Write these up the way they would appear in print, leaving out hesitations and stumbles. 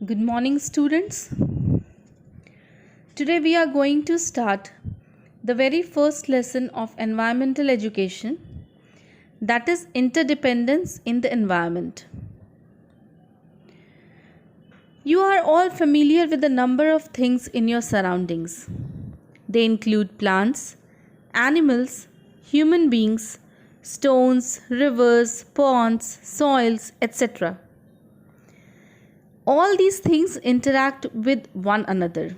Good morning, students. Today we are going to start the very first lesson of environmental education, that is interdependence in the environment. You are all familiar with the number of things in your surroundings. They include plants, animals, human beings, stones, rivers, ponds, soils, etc. All these things interact with one another.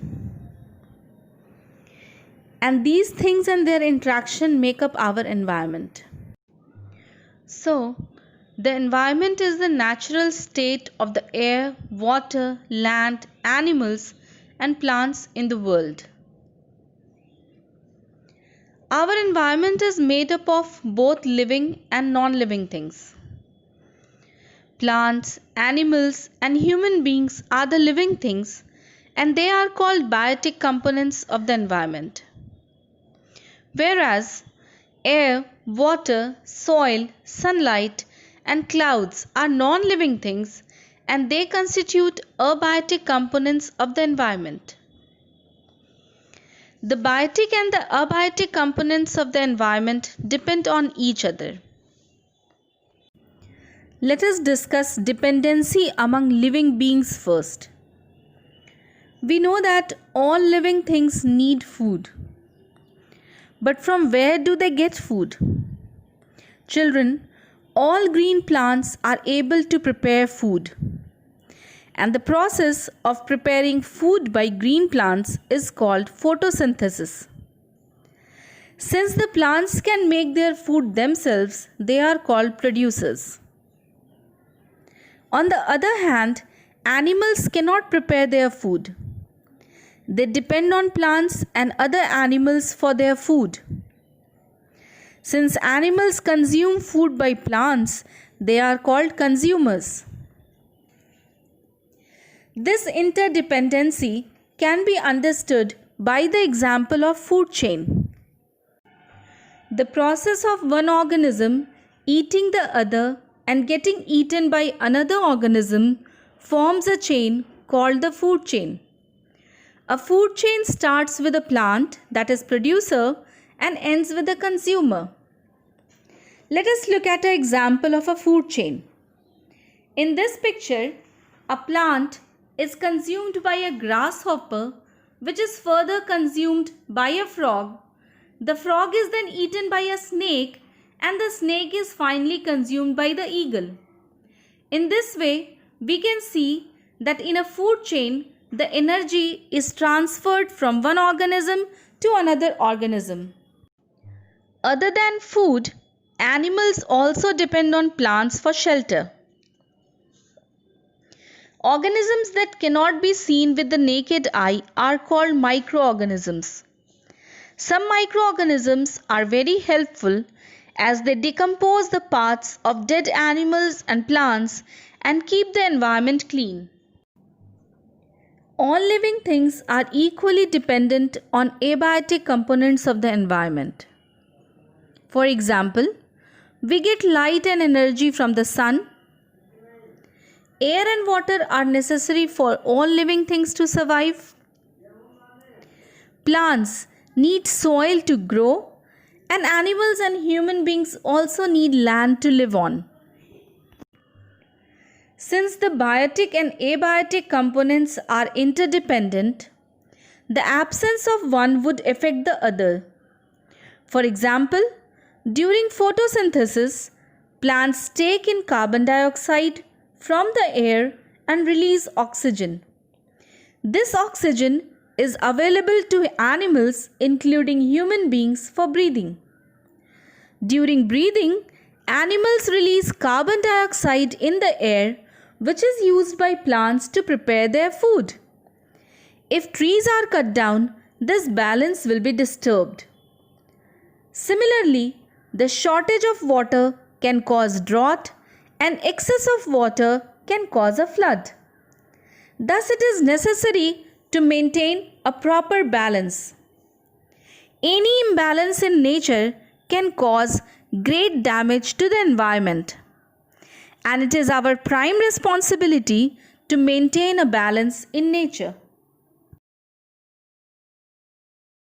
And these things and their interaction make up our environment. So, the environment is the natural state of the air, water, land, animals, and plants in the world. Our environment is made up of both living and non-living things. Plants, animals, and human beings are the living things, and they are called biotic components of the environment. Whereas air, water, soil, sunlight, and clouds are non-living things, and they constitute abiotic components of the environment. The biotic and the abiotic components of the environment depend on each other. Let us discuss dependency among living beings first. We know that all living things need food. But from where do they get food? Children, all green plants are able to prepare food. And the process of preparing food by green plants is called photosynthesis. Since the plants can make their food themselves, they are called producers. On the other hand, animals cannot prepare their food. They depend on plants and other animals for their food. Since animals consume food by plants, they are called consumers. This interdependency can be understood by the example of food chain. The process of one organism eating the other and getting eaten by another organism forms a chain called the food chain. A food chain starts with a plant, that is producer, and ends with a consumer. Let us look at an example of a food chain. In this picture, a plant is consumed by a grasshopper, which is further consumed by a frog. The frog is then eaten by a snake, and the snake is finally consumed by the eagle. In this way, we can see that in a food chain, the energy is transferred from one organism to another organism. Other than food, animals also depend on plants for shelter. Organisms that cannot be seen with the naked eye are called microorganisms. Some microorganisms are very helpful as they decompose the parts of dead animals and plants and keep the environment clean. All living things are equally dependent on abiotic components of the environment. For example, we get light and energy from the sun. Air and water are necessary for all living things to survive. Plants need soil to grow, and animals and human beings also need land to live on. Since the biotic and abiotic components are interdependent, the absence of one would affect the other. For example, during photosynthesis, plants take in carbon dioxide from the air and release oxygen. This oxygen is available to animals, including human beings, for breathing. During breathing, animals release carbon dioxide in the air, which is used by plants to prepare their food. If trees are cut down, this balance will be disturbed. Similarly, the shortage of water can cause drought, and excess of water can cause a flood. Thus, it is necessary to maintain a proper balance. Any imbalance in nature can cause great damage to the environment. And it is our prime responsibility to maintain a balance in nature.